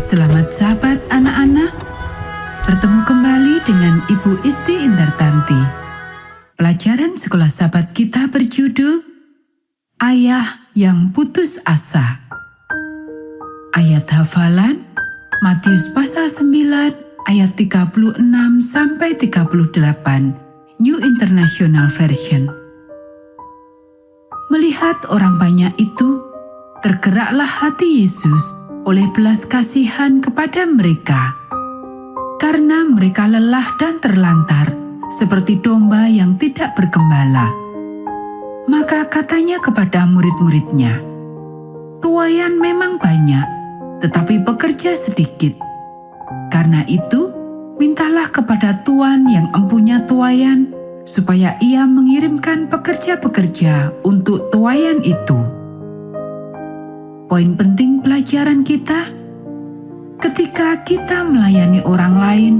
Selamat sahabat anak-anak, bertemu kembali dengan Ibu Isti Indartanti. Pelajaran sekolah sahabat kita berjudul Ayah yang Putus Asa. Ayat hafalan Matius pasal 9 ayat 36 sampai 38, New International Version. Melihat orang banyak itu, tergeraklah hati Yesus oleh belas kasihan kepada mereka, karena mereka lelah dan terlantar seperti domba yang tidak bergembala. Maka katanya kepada murid-muridnya, "Tuaian memang banyak, tetapi pekerja sedikit. Karena itu, mintalah kepada Tuan yang empunya tuaian, supaya ia mengirimkan pekerja-pekerja untuk tuaian itu." Poin penting pelajaran kita, ketika kita melayani orang lain,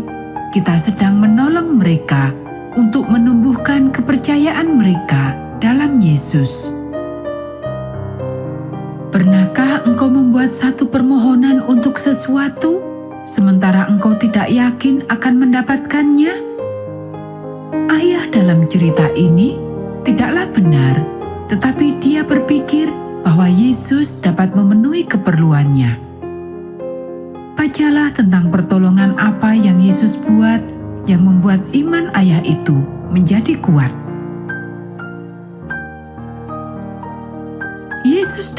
kita sedang menolong mereka untuk menumbuhkan kepercayaan mereka dalam Yesus. Pernahkah engkau membuat satu permohonan untuk sesuatu, sementara engkau tidak yakin akan mendapatkannya? Ayah dalam cerita ini tidaklah benar, tetapi dia berpikir bahwa Yesus dapat memenuhi keperluannya. Bacalah tentang pertolongan apa yang Yesus buat yang membuat iman ayah itu menjadi kuat. Yesus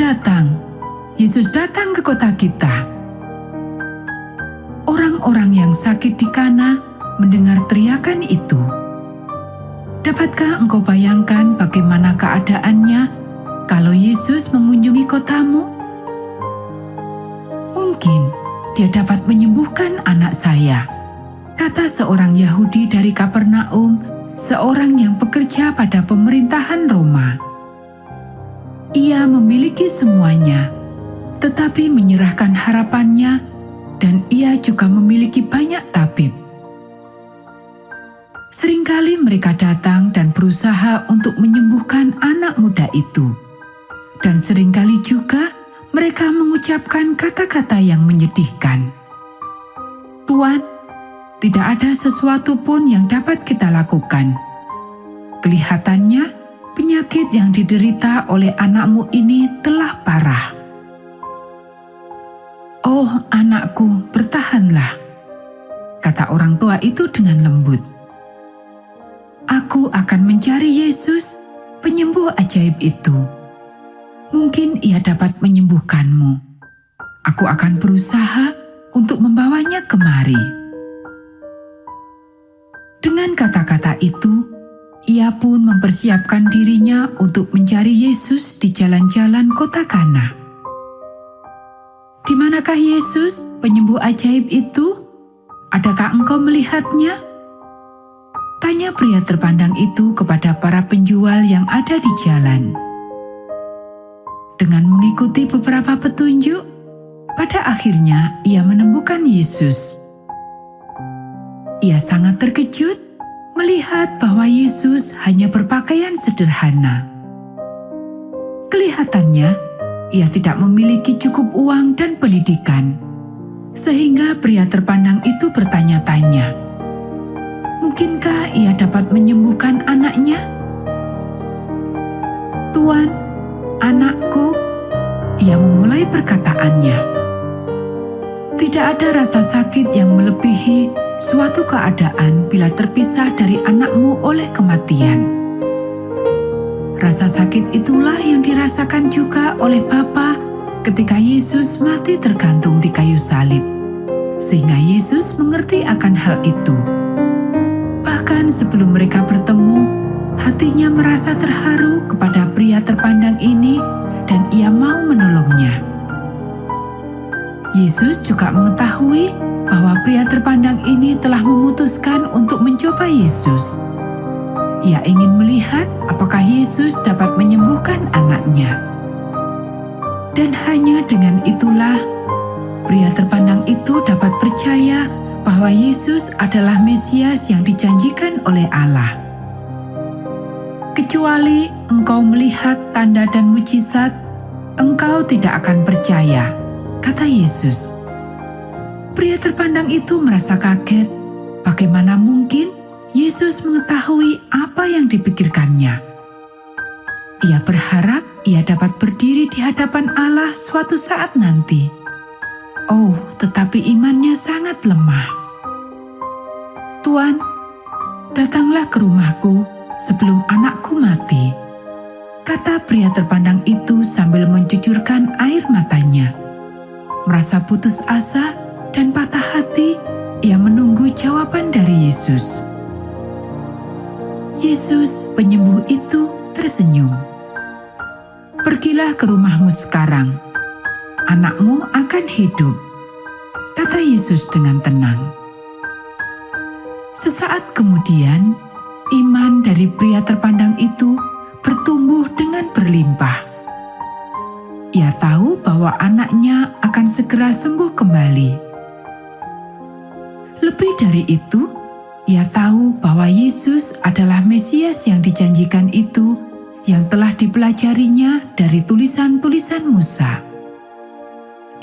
datang ke kota kita. Orang-orang yang sakit di Kana mendengar teriakan itu. Dapatkah engkau bayangkan bagaimana keadaannya kalau Yesus mengunjungi kotamu? Mungkin dia dapat menyembuhkan anak saya, kata seorang Yahudi dari Kapernaum, seorang yang bekerja pada pemerintahan Roma. Ia memiliki semuanya, tetapi menyerahkan harapannya, dan ia juga memiliki banyak tabib. Seringkali mereka datang dan berusaha untuk menyembuhkan anak muda itu. Dan seringkali juga mereka mengucapkan kata-kata yang menyedihkan. "Tuan, tidak ada sesuatu pun yang dapat kita lakukan. Kelihatannya penyakit yang diderita oleh anakmu ini telah parah." "Oh anakku, bertahanlah," kata orang tua itu dengan lembut. "Aku akan mencari Yesus, penyembuh ajaib itu. Mungkin ia dapat menyembuhkanmu. Aku akan berusaha untuk membawanya kemari." Dengan kata-kata itu, ia pun mempersiapkan dirinya untuk mencari Yesus di jalan-jalan kota Kana. "Di manakah Yesus, penyembuh ajaib itu? Adakah engkau melihatnya?" tanya pria terpandang itu kepada para penjual yang ada di jalan. Dengan mengikuti beberapa petunjuk, pada akhirnya ia menemukan Yesus. Ia sangat terkejut melihat bahwa Yesus hanya berpakaian sederhana. Kelihatannya, ia tidak memiliki cukup uang dan pendidikan, sehingga pria terpandang itu bertanya-tanya, mungkinkah ia dapat menyembuhkan anaknya? "Tuan, anakku," ia memulai perkataannya. Tidak ada rasa sakit yang melebihi suatu keadaan bila terpisah dari anakmu oleh kematian. Rasa sakit itulah yang dirasakan juga oleh Bapa ketika Yesus mati tergantung di kayu salib, sehingga Yesus mengerti akan hal itu. Bahkan sebelum mereka bertemu, hatinya merasa terharu kepada pria terpandang ini dan ia mau menolongnya. Yesus juga mengetahui bahwa pria terpandang ini telah memutuskan untuk mencoba Yesus. Ia ingin melihat apakah Yesus dapat menyembuhkan anaknya. Dan hanya dengan itulah, pria terpandang itu dapat percaya bahwa Yesus adalah Mesias yang dijanjikan oleh Allah. "Kecuali engkau melihat tanda dan mujizat, engkau tidak akan percaya," kata Yesus. Pria terpandang itu merasa kaget. Bagaimana mungkin Yesus mengetahui apa yang dipikirkannya? Ia berharap ia dapat berdiri di hadapan Allah suatu saat nanti. Oh, tetapi imannya sangat lemah. "Tuan, datanglah ke rumahku sebelum anakku mati," kata pria terpandang itu sambil mencucurkan air matanya. Merasa putus asa dan patah hati, ia menunggu jawaban dari Yesus. Yesus, penyembuh itu, tersenyum. "Pergilah ke rumahmu sekarang. Anakmu akan hidup," kata Yesus dengan tenang. Sesaat kemudian, iman dari pria terpandang itu bertumbuh dengan berlimpah. Ia tahu bahwa anaknya akan segera sembuh kembali. Lebih dari itu, ia tahu bahwa Yesus adalah Mesias yang dijanjikan itu, yang telah dipelajarinya dari tulisan-tulisan Musa.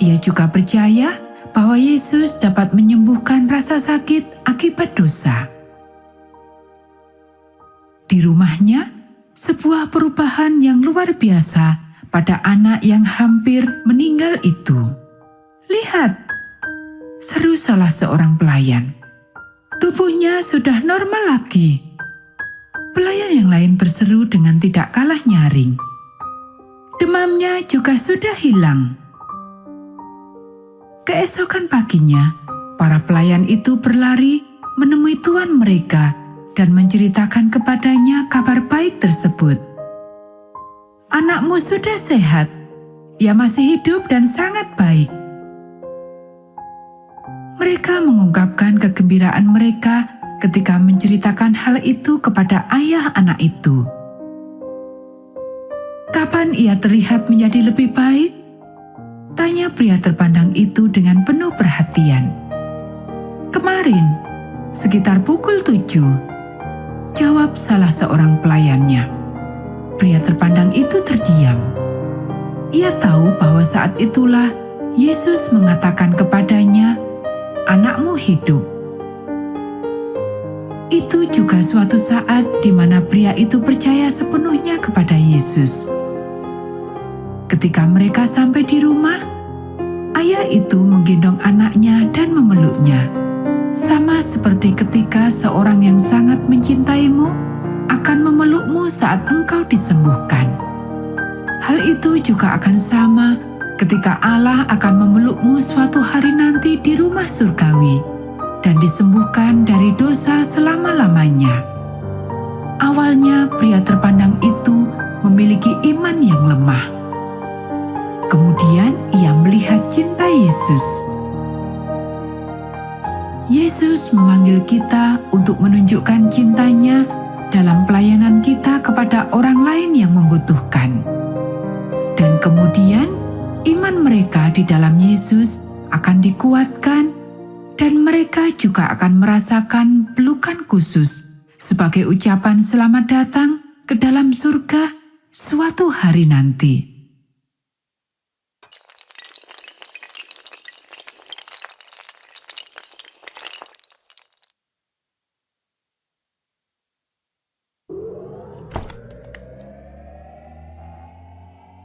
Ia juga percaya bahwa Yesus dapat menyembuhkan rasa sakit akibat dosa. Di rumahnya, sebuah perubahan yang luar biasa pada anak yang hampir meninggal itu. "Lihat," seru salah seorang pelayan. "Tubuhnya sudah normal lagi." Pelayan yang lain berseru dengan tidak kalah nyaring. "Demamnya juga sudah hilang." Keesokan paginya, para pelayan itu berlari menemui tuan mereka dan menceritakan kepadanya kabar baik tersebut. "Anakmu sudah sehat. Ia masih hidup dan sangat baik." Mereka mengungkapkan kegembiraan mereka ketika menceritakan hal itu kepada ayah anak itu. "Kapan ia terlihat menjadi lebih baik?" tanya pria terpandang itu dengan penuh perhatian. "Kemarin, sekitar pukul 7, jawab salah seorang pelayannya. Pria terpandang itu terdiam. Ia tahu bahwa saat itulah Yesus mengatakan kepadanya, "Anakmu hidup." Itu juga suatu saat di mana pria itu percaya sepenuhnya kepada Yesus. Ketika mereka sampai di rumah, ayah itu menggendong anaknya dan memeluknya. Sama seperti ketika seorang yang sangat mencintaimu akan memelukmu saat engkau disembuhkan. Hal itu juga akan sama ketika Allah akan memelukmu suatu hari nanti di rumah surgawi dan disembuhkan dari dosa selama-lamanya. Awalnya pria terpandang itu memiliki iman yang lemah. Kemudian ia melihat cinta Yesus. Yesus memanggil kita untuk menunjukkan cintanya dalam pelayanan kita kepada orang lain yang membutuhkan. Dan kemudian iman mereka di dalam Yesus akan dikuatkan dan mereka juga akan merasakan pelukan khusus sebagai ucapan selamat datang ke dalam surga suatu hari nanti.